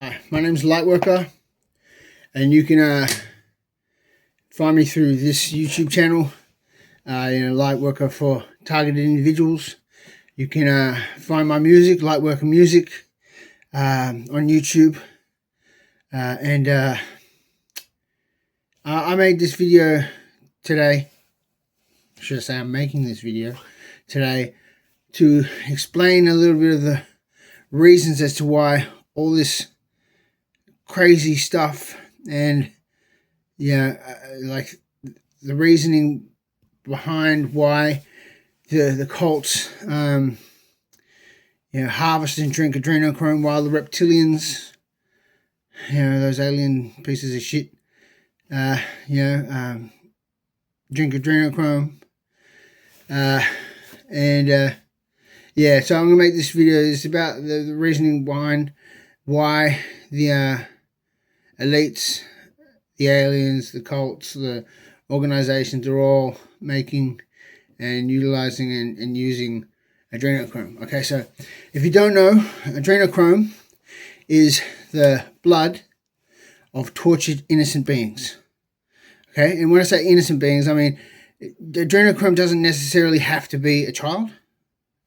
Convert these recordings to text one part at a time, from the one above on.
My name's Lightworker, and you can find me through this YouTube channel. Lightworker for targeted individuals. You can find my music, Lightworker Music, on YouTube. I made this video today. Should I say I'm making this video today to explain a little bit of the reasons as to why all this crazy stuff and like the reasoning behind why the cults harvest and drink adrenochrome, while the reptilians, those alien pieces of shit, drink adrenochrome. So I'm gonna make this video. It's about the reasoning behind why the elites, the aliens, the cults, the organizations are all making and utilizing and using adrenochrome. Okay, so if you don't know, adrenochrome is the blood of tortured innocent beings. Okay, and when I say innocent beings, I mean the adrenochrome doesn't necessarily have to be a child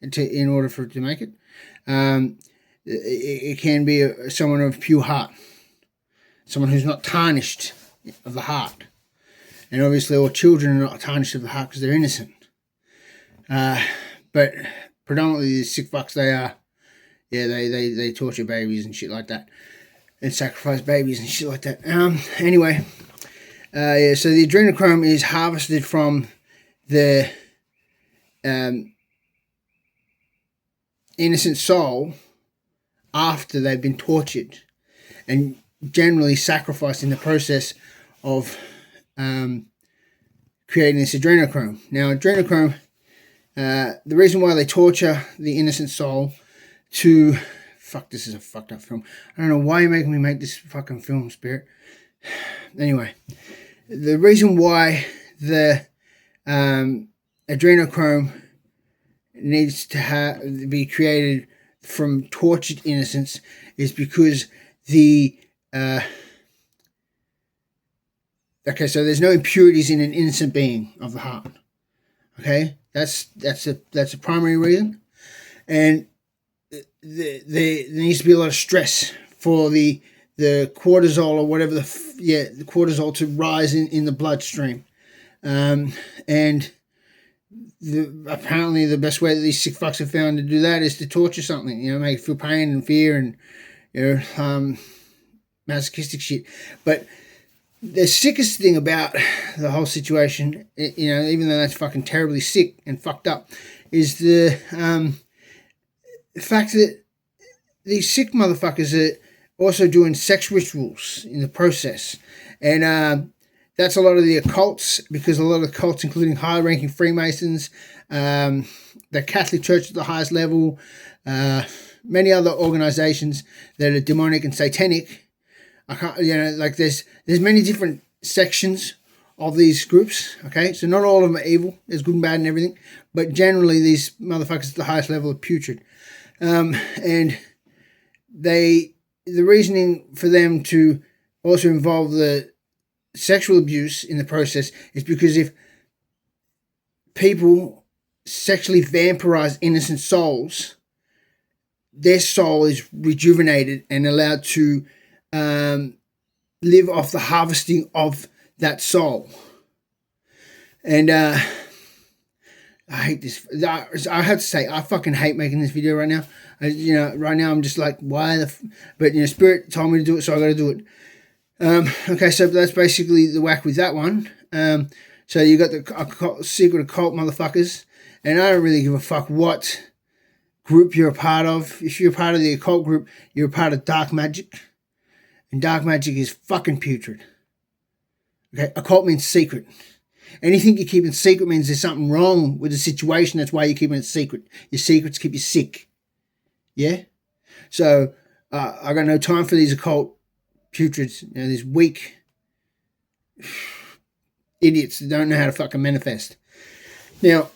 in order for it to make it. It can be someone of pure heart, someone who's not tarnished of the heart. And obviously all children are not tarnished of the heart because they're innocent. But predominantly these sick fucks, they torture babies and shit like that, and sacrifice babies and shit like that. So the adrenochrome is harvested from the innocent soul after they've been tortured and generally sacrificed in the process of creating this adrenochrome. Now, adrenochrome, the reason why they torture the innocent soul to... Fuck, this is a fucked up film. I don't know why you're making me make this fucking film, Spirit. Anyway, the reason why the adrenochrome needs to be created from tortured innocence is because the so there's no impurities in an innocent being of the heart. Okay, that's a primary reason, and there needs to be a lot of stress for the cortisol or whatever the cortisol to rise in the bloodstream, and apparently the best way that these sick fucks have found to do that is to torture something, make it feel pain and fear and masochistic shit. But the sickest thing about the whole situation, even though that's fucking terribly sick and fucked up, is the fact that these sick motherfuckers are also doing sex rituals in the process. And that's a lot of the occults, because a lot of the cults, including high-ranking Freemasons, the Catholic Church at the highest level, many other organizations that are demonic and satanic. There's many different sections of these groups. Okay, so not all of them are evil. There's good and bad and everything, but generally these motherfuckers at the highest level are putrid. And the reasoning for them to also involve the sexual abuse in the process is because if people sexually vampirize innocent souls, their soul is rejuvenated and allowed to live off the harvesting of that soul. And I hate this. I have to say, I fucking hate making this video right now. Right now I'm just like, why but Spirit told me to do it, so I got to do it. Okay, so that's basically the whack with that one. So you got the secret occult motherfuckers, and I don't really give a fuck what group you're a part of. If you're a part of the occult group, you're a part of dark magic, and dark magic is fucking putrid. Okay, occult means secret. Anything you keep in secret means there's something wrong with the situation. That's why you're keeping it secret. Your secrets keep you sick. Yeah? So, I got no time for these occult putrids, these weak idiots that don't know how to fucking manifest. Now,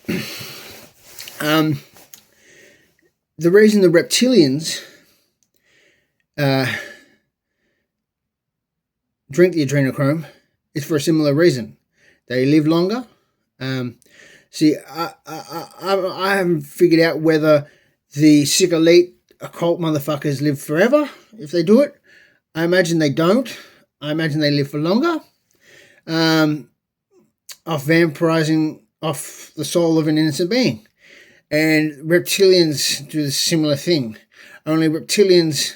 the reason the reptilians drink the adrenochrome, it's for a similar reason. They live longer. See, I haven't figured out whether the sick elite occult motherfuckers live forever if they do it. I imagine they don't. I imagine they live for longer. Of vampirizing off the soul of an innocent being. And reptilians do the similar thing. Only reptilians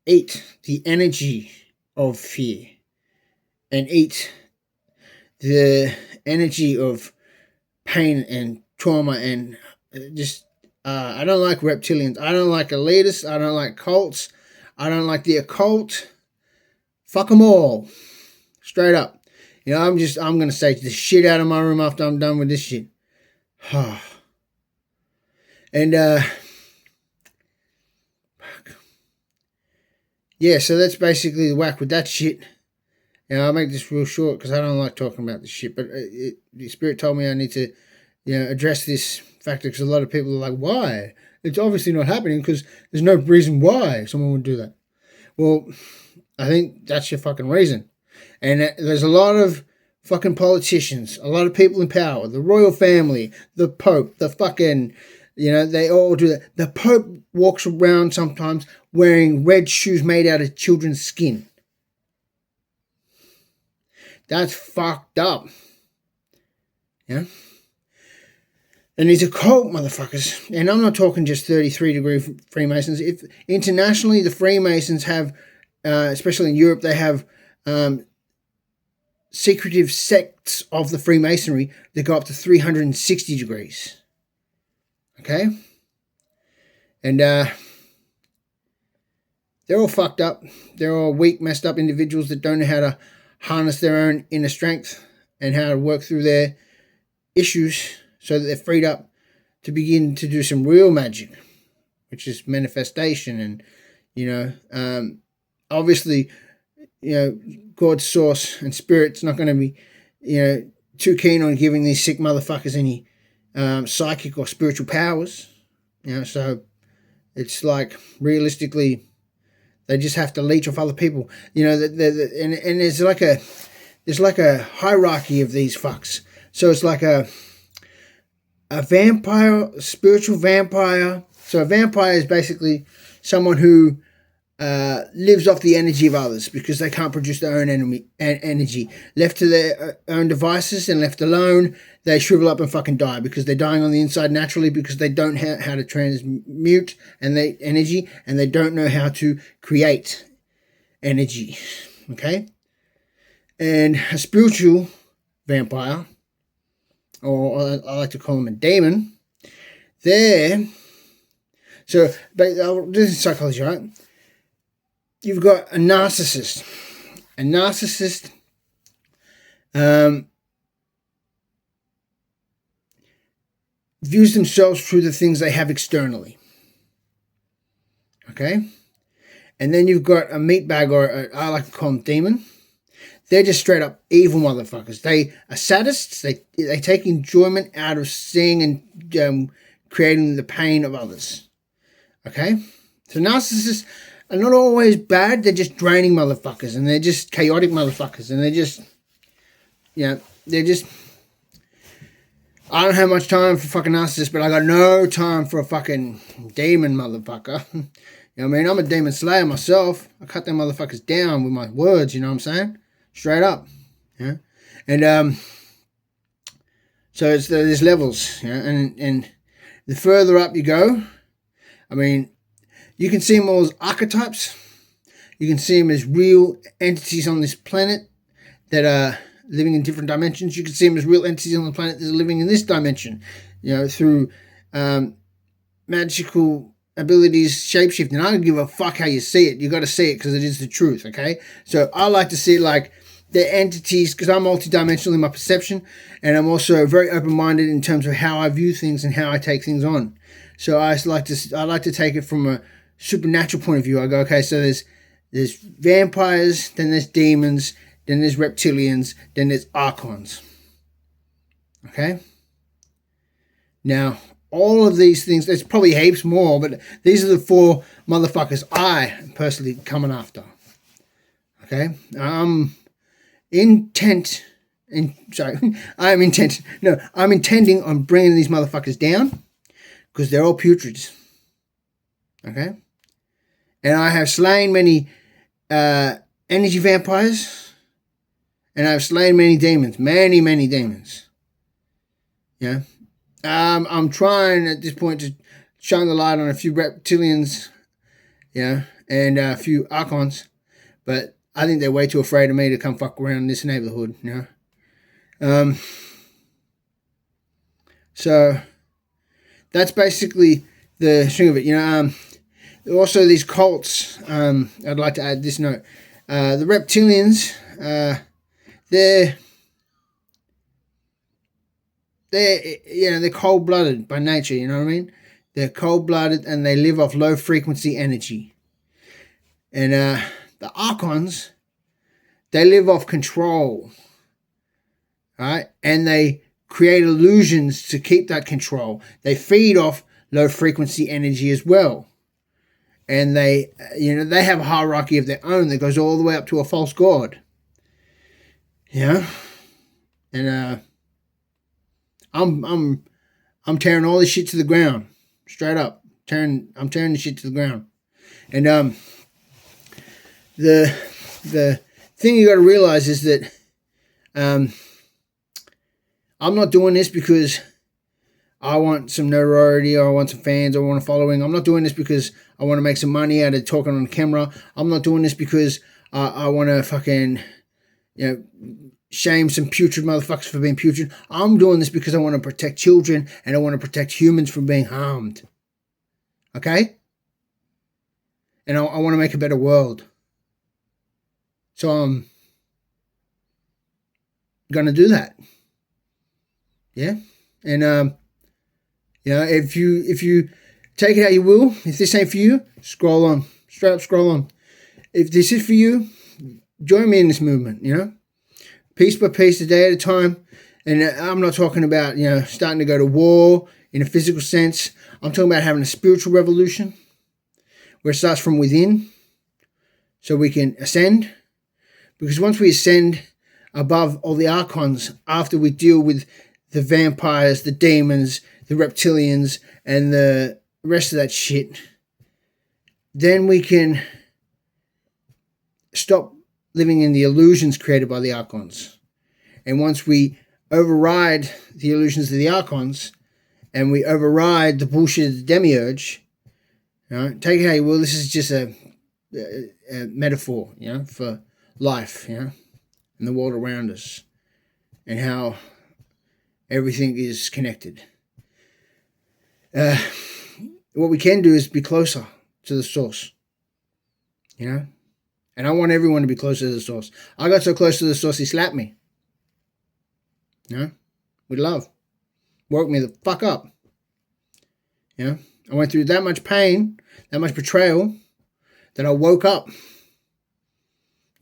eat the energy of fear and eat the energy of pain and trauma and just I don't like reptilians. I don't like elitists. I don't like cults. I don't like the occult. Fuck them all. Straight up. You know, I'm going to say the shit out of my room after I'm done with this shit. And, yeah, so that's basically the whack with that shit. You know, I'll make this real short because I don't like talking about this shit. But the Spirit told me I need to, you know, address this factor because a lot of people are like, why? It's obviously not happening because there's no reason why someone would do that. Well, I think that's your fucking reason. And there's a lot of fucking politicians, a lot of people in power, the royal family, the Pope, the fucking, you know, they all do that. The Pope walks around sometimes wearing red shoes made out of children's skin. That's fucked up. Yeah? And these occult motherfuckers, and I'm not talking just 33-degree Freemasons. If internationally, the Freemasons have, especially in Europe, they have secretive sects of the Freemasonry that go up to 360 degrees. Okay? And they're all fucked up. They're all weak, messed up individuals that don't know how to harness their own inner strength and how to work through their issues so that they're freed up to begin to do some real magic, which is manifestation. And, you know, obviously, you know, God's source and spirit's not going to be, you know, too keen on giving these sick motherfuckers any psychic or spiritual powers. You know, so it's like realistically, they just have to leech off other people. You know, and there's like a hierarchy of these fucks. So it's like a vampire, spiritual vampire. So a vampire is basically someone who lives off the energy of others because they can't produce their own energy. Left to their own devices and left alone, they shrivel up and fucking die because they're dying on the inside naturally because they don't know how to transmute energy and they don't know how to create energy. Okay? And a spiritual vampire, or I like to call them a demon, so this is psychology, right? You've got a narcissist. A narcissist views themselves through the things they have externally. Okay? And then you've got a meatbag, or I like to call them demon. They're just straight up evil motherfuckers. They are sadists. They take enjoyment out of seeing and creating the pain of others. Okay? So narcissists are not always bad. They're just draining motherfuckers, and they're just chaotic motherfuckers, and they're just, you know, I don't have much time for fucking narcissists, but I got no time for a fucking demon motherfucker. You know what I mean? I'm a demon slayer myself. I cut them motherfuckers down with my words, you know what I'm saying? Straight up. Yeah. And so there's levels, you know, and the further up you go, I mean, you can see them all as archetypes. You can see them as real entities on this planet that are living in different dimensions. You can see them as real entities on the planet that are living in this dimension, you know, through magical abilities, shapeshifting. I don't give a fuck how you see it. You got to see it because it is the truth, okay? So I like to see it like they're entities because I'm multidimensional in my perception, and I'm also very open-minded in terms of how I view things and how I take things on. So I like to take it from a supernatural point of view. I go, okay, so there's vampires, then there's demons, then there's reptilians, then there's archons. Okay? Now, all of these things, there's probably heaps more, but these are the four motherfuckers I am personally coming after. Okay, I'm intending on bringing these motherfuckers down because they're all putreds. Okay, and I have slain many energy vampires, and I've slain many demons, many demons. Yeah, I'm trying at this point to shine the light on a few reptilians, yeah, and a few archons, but I think they're way too afraid of me to come fuck around this neighborhood, you know. So that's basically the string of it, you know. Also, these cults. I'd like to add this note: the reptilians, they're cold-blooded by nature. You know what I mean? They're cold-blooded and they live off low-frequency energy. And the archons, they live off control, right? And they create illusions to keep that control. They feed off low-frequency energy as well. And they have a hierarchy of their own that goes all the way up to a false god. Yeah, and I'm tearing all this shit to the ground, straight up. I'm tearing the shit to the ground, and the thing you got to realize is that I'm not doing this because I want some notoriety or I want some fans or I want a following. I'm not doing this because I want to make some money out of talking on camera. I'm not doing this because I want to fucking, shame some putrid motherfuckers for being putrid. I'm doing this because I want to protect children and I want to protect humans from being harmed. Okay? And I want to make a better world. So I'm going to do that. Yeah? And, if you take it how you will, if this ain't for you, scroll on. Straight up scroll on. If this is for you, join me in this movement, Piece by piece, a day at a time. And I'm not talking about, starting to go to war in a physical sense. I'm talking about having a spiritual revolution where it starts from within so we can ascend. Because once we ascend above all the archons, after we deal with the vampires, the demons, the reptilians, and the rest of that shit, then we can stop living in the illusions created by the archons. And once we override the illusions of the archons, and we override the bullshit of the demiurge, take it how you will, this is just a metaphor, for life, and the world around us, and how everything is connected. What we can do is be closer to the source, and I want everyone to be closer to the source. I got so close to the source, he slapped me, with love, woke me the fuck up. I went through that much pain, that much betrayal, that I woke up,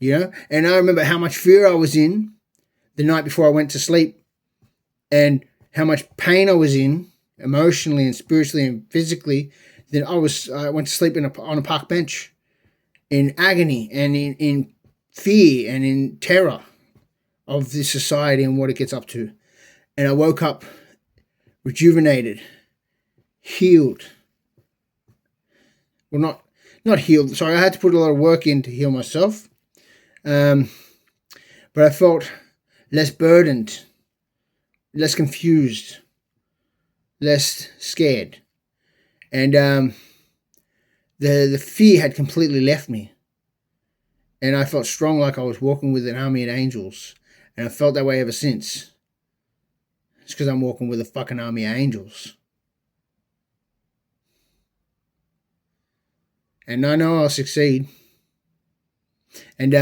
and I remember how much fear I was in the night before I went to sleep, and how much pain I was in, emotionally and spiritually and physically. Then I went to sleep on a park bench in agony and in fear and in terror of this society and what it gets up to. And I woke up rejuvenated, healed. Well, not healed. Sorry, I had to put a lot of work in to heal myself. But I felt less burdened, less confused, less scared. And the fear had completely left me. And I felt strong, like I was walking with an army of angels. And I felt that way ever since. It's because I'm walking with a fucking army of angels. And I know I'll succeed. And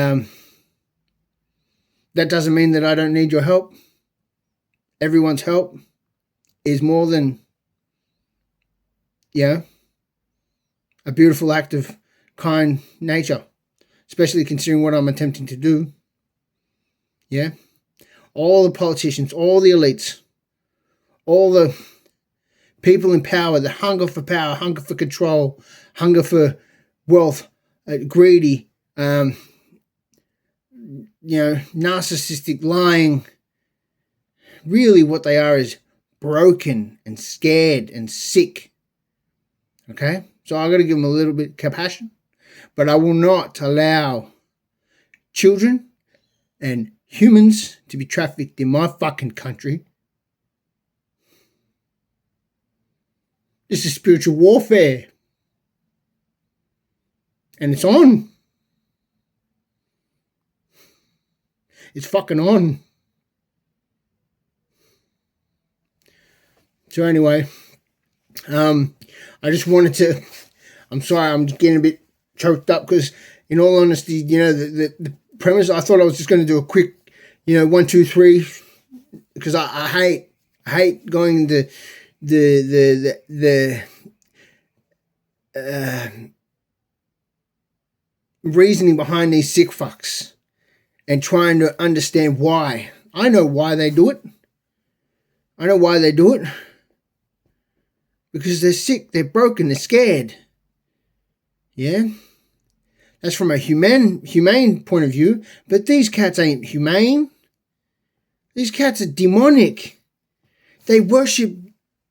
that doesn't mean that I don't need your help. Everyone's help is more than, a beautiful act of kind nature, especially considering what I'm attempting to do. Yeah. All the politicians, all the elites, all the people in power, the hunger for power, hunger for control, hunger for wealth, greedy, narcissistic, lying. Really what they are is broken and scared and sick. Okay? So I got to give them a little bit of compassion. But I will not allow children and humans to be trafficked in my fucking country. This is spiritual warfare. And it's on. It's fucking on. So anyway, I just wanted to, I'm sorry, I'm getting a bit choked up because in all honesty, the premise, I thought I was just going to do a quick, 1, 2, 3, because I hate going into the reasoning behind these sick fucks and trying to understand why. I know why they do it. Because they're sick, they're broken, they're scared. Yeah? That's from a humane point of view. But these cats ain't humane. These cats are demonic. They worship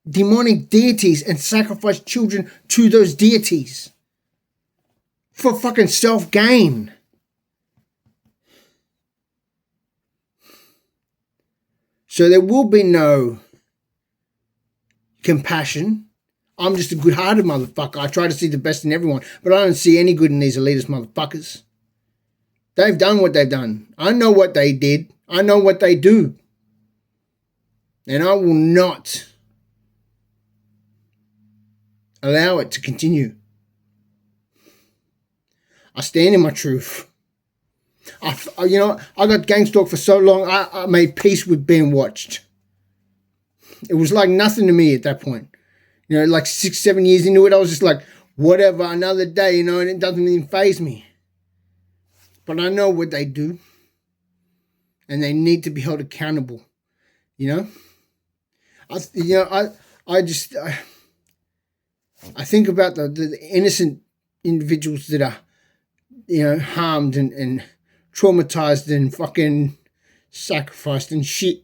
demonic deities and sacrifice children to those deities. For fucking self-gain. So there will be no compassion. I'm just a good-hearted motherfucker. I try to see the best in everyone, but I don't see any good in these elitist motherfuckers. They've done what they've done. I know what they did. I know what they do. And I will not allow it to continue. I stand in my truth. I got gang-stalked for so long, I made peace with being watched. It was like nothing to me at that point. Like 6, 7 years into it, I was just like, whatever, another day, and it doesn't even faze me. But I know what they do. And they need to be held accountable. I think about the innocent individuals that are, harmed and traumatized and fucking sacrificed and shit.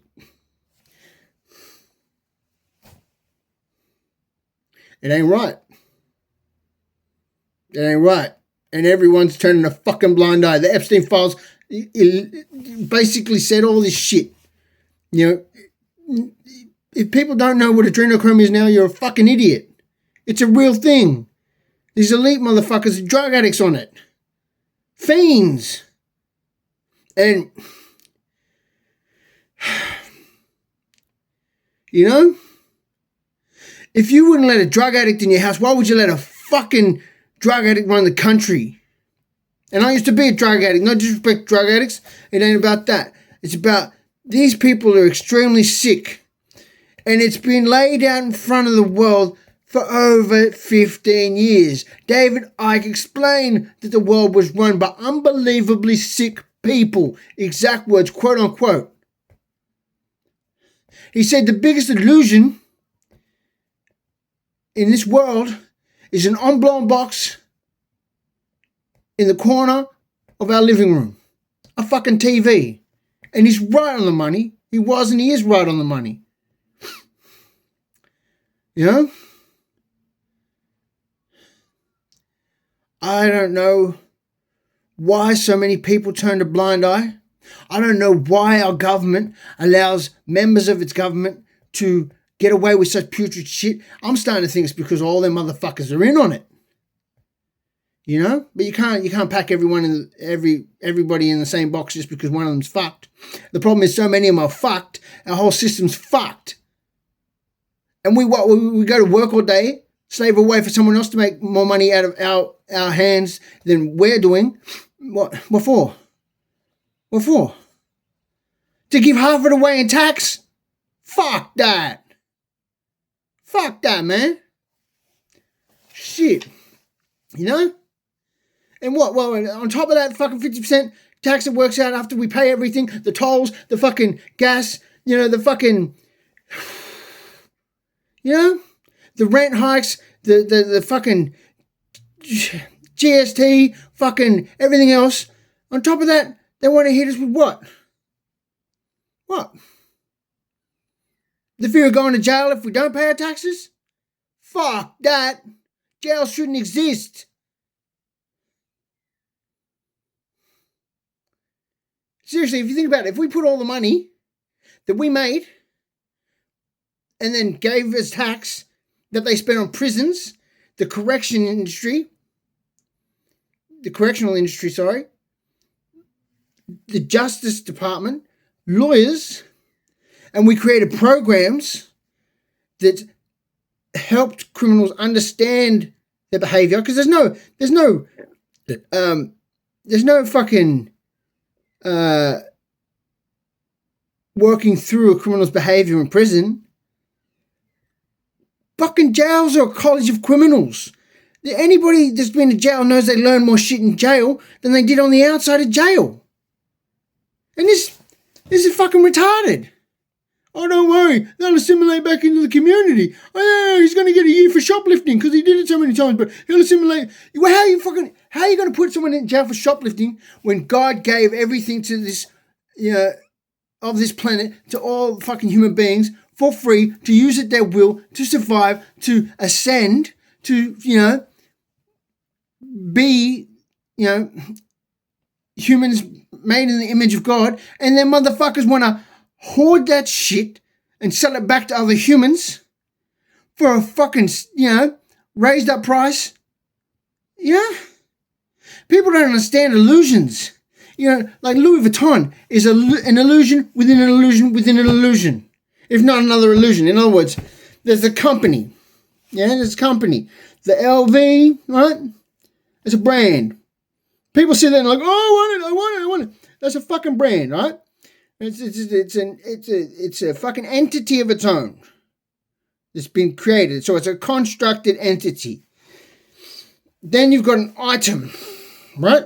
It ain't right. It ain't right. And everyone's turning a fucking blind eye. The Epstein files basically said all this shit. If people don't know what adrenochrome is now, you're a fucking idiot. It's a real thing. These elite motherfuckers are drug addicts on it. Fiends. And, if you wouldn't let a drug addict in your house, why would you let a fucking drug addict run the country? And I used to be a drug addict. No disrespect to drug addicts. It ain't about that. It's about these people are extremely sick. And it's been laid out in front of the world for over 15 years. David Icke explained that the world was run by unbelievably sick people. Exact words, quote unquote. He said the biggest illusion in this world is an en-blown box in the corner of our living room. A fucking TV. And he's right on the money. He was and he is right on the money. I don't know why so many people turn a blind eye. I don't know why our government allows members of its government to get away with such putrid shit. I'm starting to think it's because all them motherfuckers are in on it. But you can't pack everybody in the same box just because one of them's fucked. The problem is so many of them are fucked. Our whole system's fucked. And we go to work all day, slave away for someone else to make more money out of our hands than we're doing. What for? What for? To give half of it away in tax? Fuck that. Fuck that, man. Shit. And what? Well, on top of that fucking 50% tax that works out after we pay everything, the tolls, the fucking gas, the fucking... the rent hikes, the fucking GST, fucking everything else. On top of that, They want to hit us with what? What? The fear of going to jail if we don't pay our taxes? Fuck that. Jail shouldn't exist. Seriously, if you think about it, if we put all the money that we made and then gave as tax that they spent on prisons, the correctional industry, the Justice Department, lawyers, and we created programs that helped criminals understand their behavior, because there's no fucking working through a criminal's behavior in prison. Fucking jails are a college of criminals. Anybody that's been to jail knows they learn more shit in jail than they did on the outside of jail. And this is fucking retarded. Oh, don't worry, they'll assimilate back into the community. Oh yeah, he's going to get a year for shoplifting because he did it so many times, but he'll assimilate. Well, how are you going to put someone in jail for shoplifting when God gave everything to this, of this planet to all fucking human beings for free to use at their will, to survive, to ascend, to, be, humans made in the image of God, and then motherfuckers want to hoard that shit and sell it back to other humans for a fucking, raised up price? People don't understand illusions. Like Louis Vuitton is an illusion within an illusion within an illusion. If not another illusion. In other words, there's a company. There's a company. The LV, right? It's a brand. People sit there and like, oh, I want it. That's a fucking brand, right? It's a fucking entity of its own. It's been created. So it's a constructed entity. Then you've got an item, right?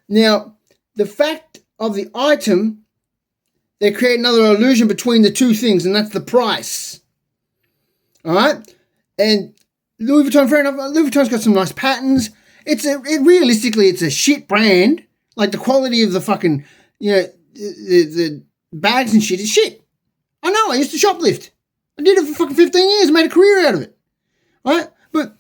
Now, the fact of the item, they create another illusion between the two things, and that's the price. All right? And Louis Vuitton, fair enough, Louis Vuitton's got some nice patterns. Realistically, it's a shit brand. Like, the quality of the fucking, the bags and shit is shit. I know, I used to shoplift. I did it for fucking 15 years, made a career out of it. Right? But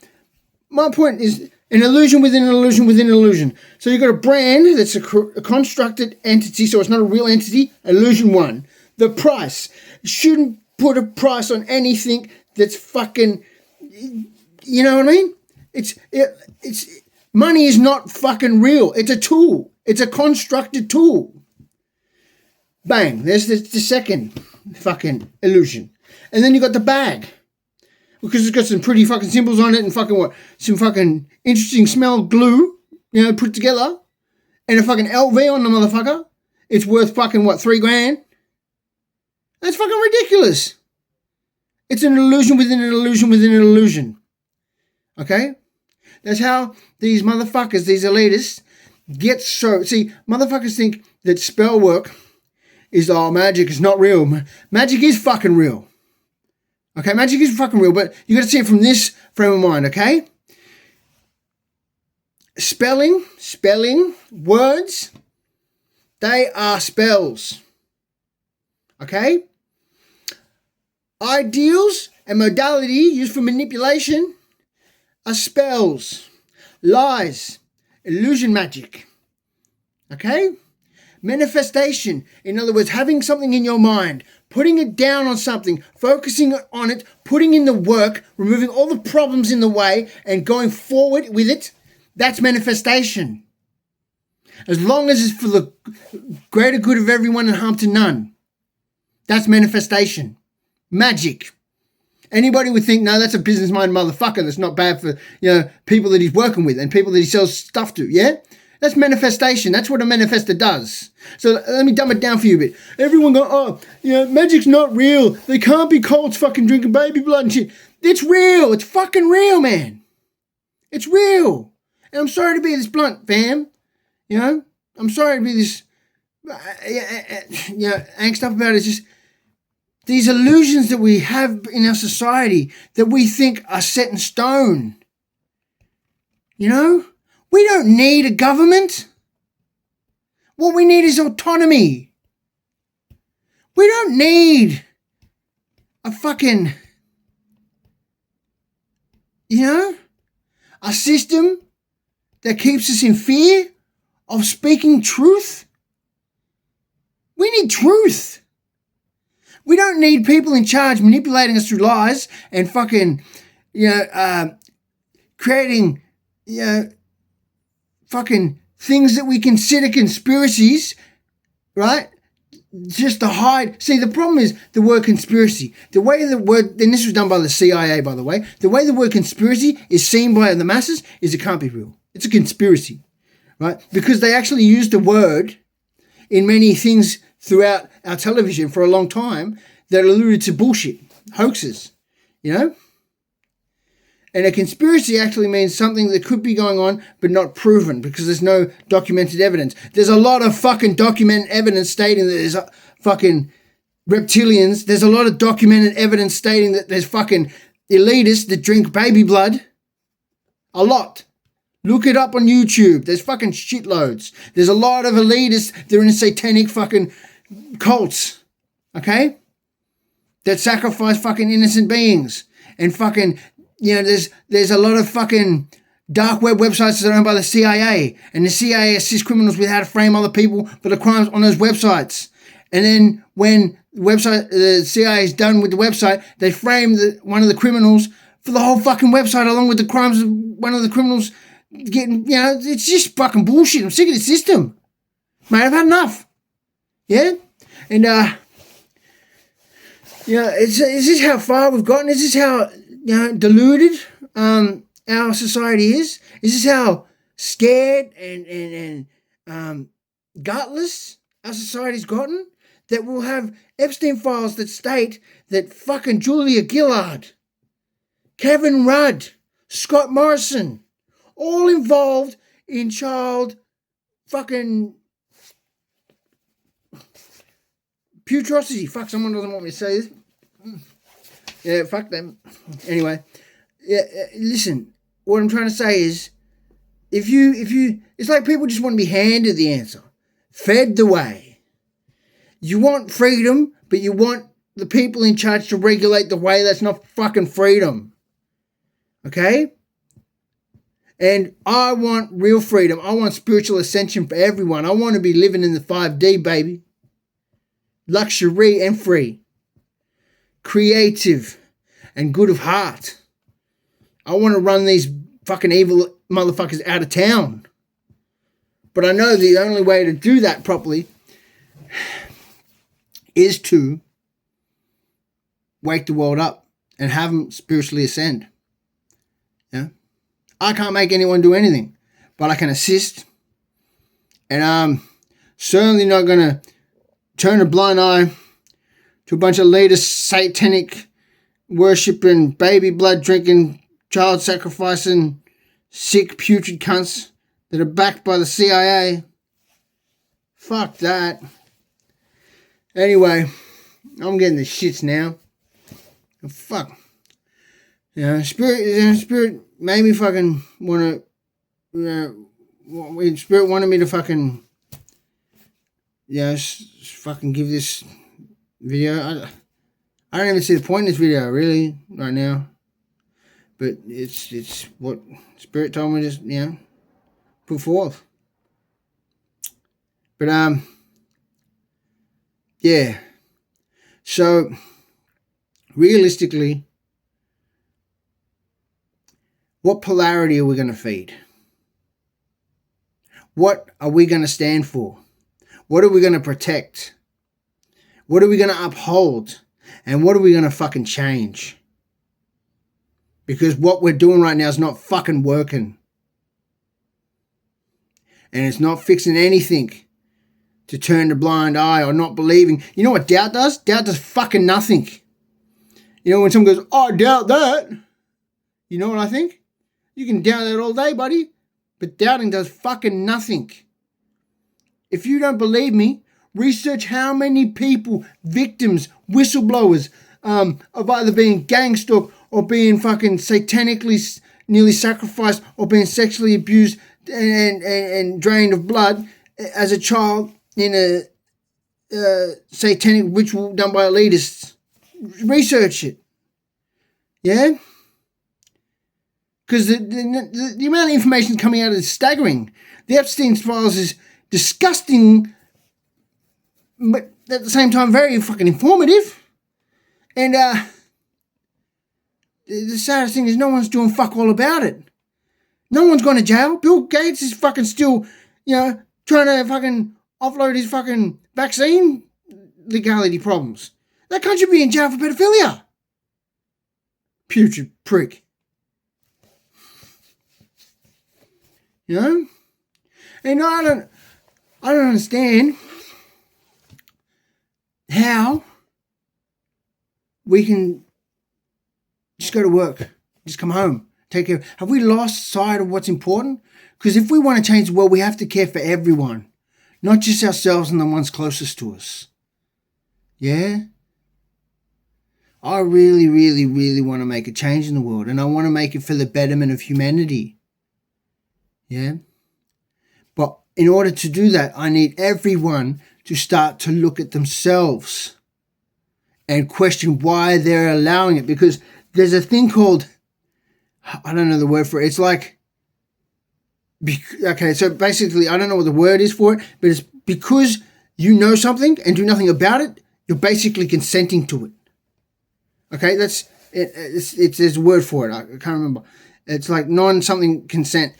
my point is an illusion within an illusion within an illusion. So you've got a brand that's a constructed entity, so it's not a real entity, illusion one. The price. Shouldn't put a price on anything that's fucking, you know what I mean? It's money is not fucking real. It's a tool. It's a constructed tool. Bang. There's the second fucking illusion. And then you got the bag. Because it's got some pretty fucking symbols on it and fucking what? Some fucking interesting smell glue, put together. And a fucking LV on the motherfucker. It's worth fucking what, $3,000? That's fucking ridiculous. It's an illusion within an illusion within an illusion. Okay? That's how these motherfuckers, these elitists, get so... See, motherfuckers think that spell work is, magic is not real. Magic is fucking real. Okay, magic is fucking real, but you got to see it from this frame of mind, okay? Spelling, words, they are spells. Okay? Ideals and modality used for manipulation are spells, lies, illusion magic. Okay? Manifestation, in other words, having something in your mind, putting it down on something, focusing on it, putting in the work, removing all the problems in the way and going forward with it, that's manifestation. As long as it's for the greater good of everyone and harm to none. That's manifestation. Magic. Anybody would think, no, that's a business-minded motherfucker that's not bad for, people that he's working with and people that he sells stuff to, yeah? That's manifestation. That's what a manifester does. So let me dumb it down for you a bit. Everyone go, magic's not real. They can't be cults fucking drinking baby blood and shit. It's real. It's fucking real, man. It's real. And I'm sorry to be this blunt, fam. I'm sorry to be this, angst up about it. It's just these illusions that we have in our society that we think are set in stone. We don't need a government. What we need is autonomy. We don't need a fucking, a system that keeps us in fear of speaking truth. We need truth. We don't need people in charge manipulating us through lies and fucking, creating, fucking things that we consider conspiracies, right? Just to hide. See, the problem is the word conspiracy. The way the word, and this was done by the CIA, by the way, the way the word conspiracy is seen by the masses is it can't be real. It's a conspiracy, right? Because they actually used the word in many things throughout our television for a long time that alluded to bullshit, hoaxes, And a conspiracy actually means something that could be going on but not proven because there's no documented evidence. There's a lot of fucking documented evidence stating that there's fucking reptilians. There's a lot of documented evidence stating that there's fucking elitists that drink baby blood. A lot. Look it up on YouTube. There's fucking shitloads. There's a lot of elitists that are in satanic fucking cults, okay? That sacrifice fucking innocent beings. And fucking, there's a lot of fucking dark web websites that are owned by the CIA. And the CIA assists criminals with how to frame other people for the crimes on those websites. And then when the CIA is done with the website, they frame one of the criminals for the whole fucking website along with the crimes of one of the criminals getting, it's just fucking bullshit. I'm sick of the system. Mate, I've had enough. Yeah? And, is this how far we've gotten? Is this how, deluded our society is? Is this how scared and gutless our society's gotten? That we'll have Epstein files that state that fucking Julia Gillard, Kevin Rudd, Scott Morrison, all involved in child fucking putrosity. Fuck, someone doesn't want me to say this. Yeah, fuck them. Anyway, listen, what I'm trying to say is, if you, it's like people just want to be handed the answer, fed the way. You want freedom, but you want the people in charge to regulate the way. That's not fucking freedom. Okay? And I want real freedom. I want spiritual ascension for everyone. I want to be living in the 5D, baby. Luxury and free. Creative and good of heart. I want to run these fucking evil motherfuckers out of town. But I know the only way to do that properly is to wake the world up and have them spiritually ascend. Yeah, I can't make anyone do anything, but I can assist. And I'm certainly not going to turn a blind eye to a bunch of latest satanic worshipping, baby blood drinking, child sacrificing, sick putrid cunts that are backed by the CIA. Fuck that. Anyway, I'm getting the shits now. Fuck. Spirit made me fucking want to, Spirit wanted me to fucking, fucking give this video. I don't even see the point in this video, really, right now. But it's what Spirit told me to, put forth. But, yeah. So, realistically, what polarity are we going to feed? What are we going to stand for? What are we going to protect? What are we going to uphold? And what are we going to fucking change? Because what we're doing right now is not fucking working. And it's not fixing anything to turn the blind eye or not believing. You know what doubt does? Doubt does fucking nothing. When someone goes, I doubt that. You know what I think? You can doubt that all day, buddy. But doubting does fucking nothing. If you don't believe me, research how many people, victims, whistleblowers, of either being gang-stalked or being fucking satanically nearly sacrificed or being sexually abused and drained of blood as a child in a satanic ritual done by elitists. Research it. Yeah? Because the amount of information coming out is staggering. The Epstein files is disgusting, but at the same time very fucking informative. And the saddest thing is no one's doing fuck all about it. No one's gone to jail. Bill Gates is fucking still, trying to fucking offload his fucking vaccine legality problems. That cunt should be in jail for pedophilia. Putrid prick. And I don't understand how we can just go to work, just come home, take care. Have we lost sight of what's important? Because if we want to change the world, we have to care for everyone, not just ourselves and the ones closest to us. Yeah? I really, really, really want to make a change in the world, and I want to make it for the betterment of humanity. Yeah? But in order to do that, I need everyone to start to look at themselves and question why they're allowing it. Because there's a thing called, I don't know the word for it. It's like, okay, so basically, I don't know what the word is for it, but it's because you know something and do nothing about it, you're basically consenting to it. Okay, that's it. There's a word for it. I can't remember. It's like non-something consent.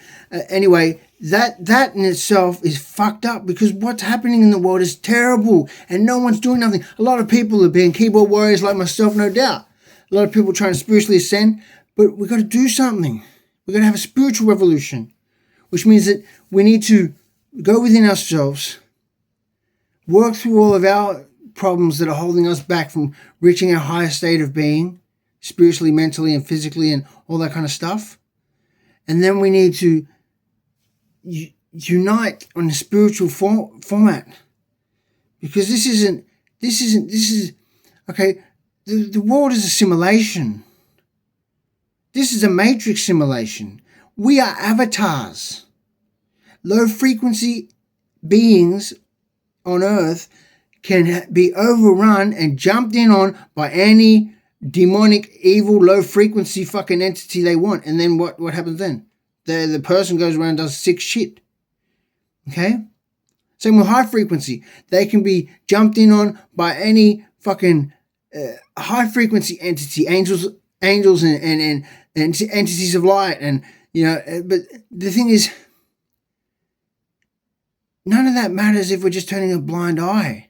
Anyway, that in itself is fucked up because what's happening in the world is terrible and no one's doing nothing. A lot of people are being keyboard warriors like myself, no doubt. A lot of people trying to spiritually ascend, but we've got to do something. We've got to have a spiritual revolution, which means that we need to go within ourselves, work through all of our problems that are holding us back from reaching our higher state of being, spiritually, mentally, and physically, and all that kind of stuff. And then we need to unite on a spiritual format. Because this is, okay, the world is a simulation. This is a matrix simulation. We are avatars. Low frequency beings on Earth can be overrun and jumped in on by any demonic, evil, low-frequency fucking entity they want. And then what happens then? The person goes around and does sick shit. Okay? Same with high frequency. They can be jumped in on by any fucking high-frequency entity, angels and entities of light. And, but the thing is, none of that matters if we're just turning a blind eye.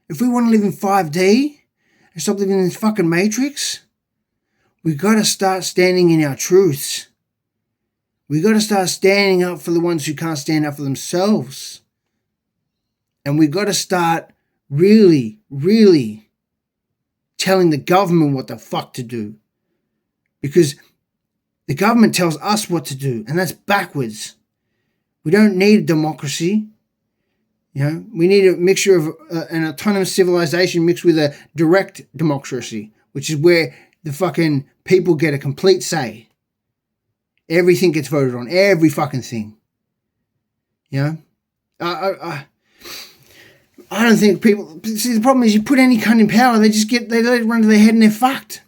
If we want to live in 5D and stop living in this fucking matrix, we got to start standing in our truths. We got to start standing up for the ones who can't stand up for themselves. And we got to start really, really telling the government what the fuck to do. Because the government tells us what to do, and that's backwards. We don't need a democracy. We need a mixture of an autonomous civilization mixed with a direct democracy, which is where the fucking people get a complete say. Everything gets voted on, every fucking thing. I don't think people. See, the problem is you put any cunt in power, they let it run to their head and they're fucked.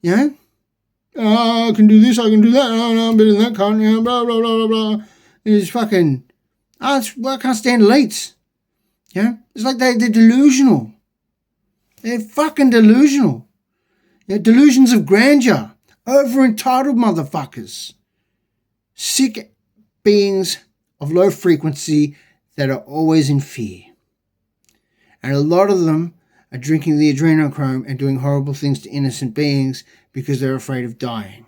Oh, I can do this, I can do that. Oh, no, I'm better than that cunt. Blah blah blah blah blah. It's fucking. I can't stand elites. It's like they're delusional. They're fucking delusional. Delusions of grandeur. Over-entitled motherfuckers. Sick beings of low frequency that are always in fear. And a lot of them are drinking the Adrenochrome and doing horrible things to innocent beings because they're afraid of dying.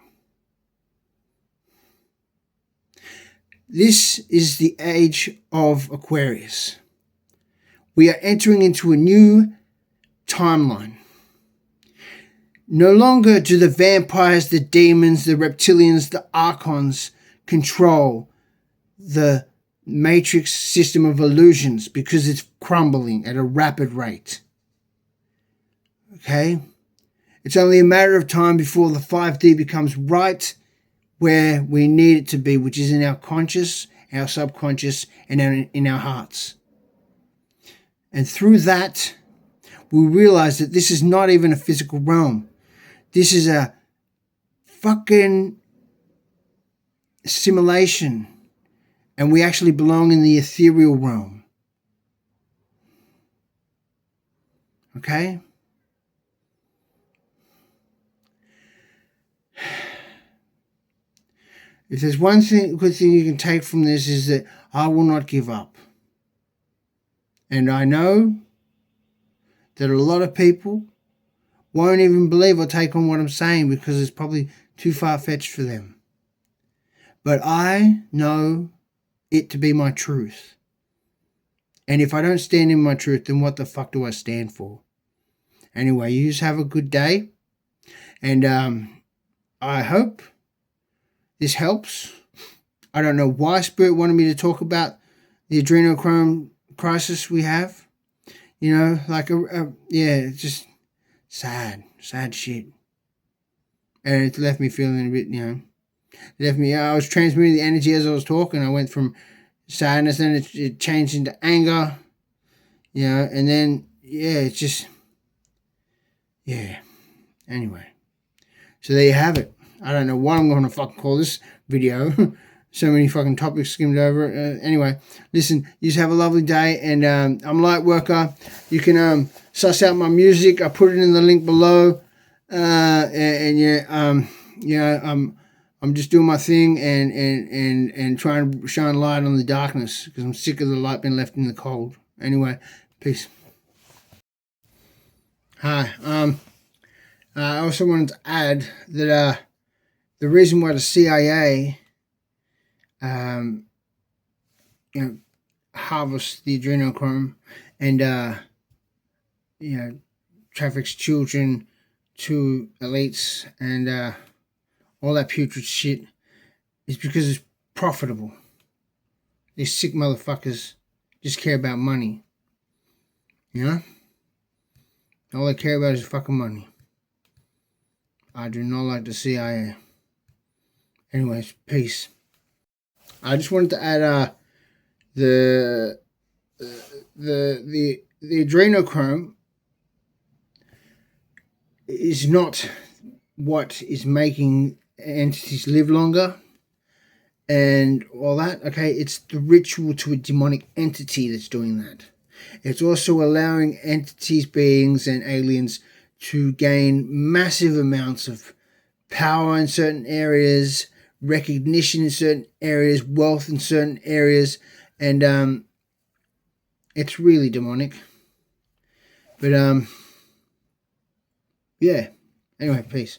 This is the age of Aquarius. We are entering into a new timeline. No longer do the vampires, the demons, the reptilians, the archons control the matrix system of illusions because it's crumbling at a rapid rate. Okay? It's only a matter of time before the 5D becomes right where we need it to be, which is in our conscious our subconscious, and in our hearts. And through that, we realize that this is not even a physical realm. This is a fucking simulation. And we actually belong in the ethereal realm. Okay? If there's one good thing you can take from this is that I will not give up. And I know that a lot of people won't even believe or take on what I'm saying because it's probably too far-fetched for them. But I know it to be my truth. And if I don't stand in my truth, then what the fuck do I stand for? Anyway, you just have a good day. And I hope this helps. I don't know why Spirit wanted me to talk about the adrenochrome crisis we have. You know, like, it's just sad shit. And it left me feeling a bit, I was transmitting the energy as I was talking. I went from sadness, then it changed into anger, and then, it's just, anyway. So there you have it. I don't know what I'm going to fucking call this video. So many fucking topics skimmed over. Anyway, listen, you just have a lovely day. And I'm Light Worker. You can suss out my music. I put it in the link below. I'm just doing my thing and trying to shine light on the darkness because I'm sick of the light being left in the cold. Anyway, peace. Hi. I also wanted to add that the reason why the CIA harvests the adrenochrome and traffics children to elites and all that putrid shit is because it's profitable. These sick motherfuckers just care about money. All they care about is fucking money. I do not like the CIA. Anyways, peace. I just wanted to add the adrenochrome is not what is making entities live longer and all that. Okay, it's the ritual to a demonic entity that's doing that. It's also allowing entities, beings, and aliens to gain massive amounts of power in certain areas, recognition in certain areas, wealth in certain areas, and it's really demonic. But anyway, peace.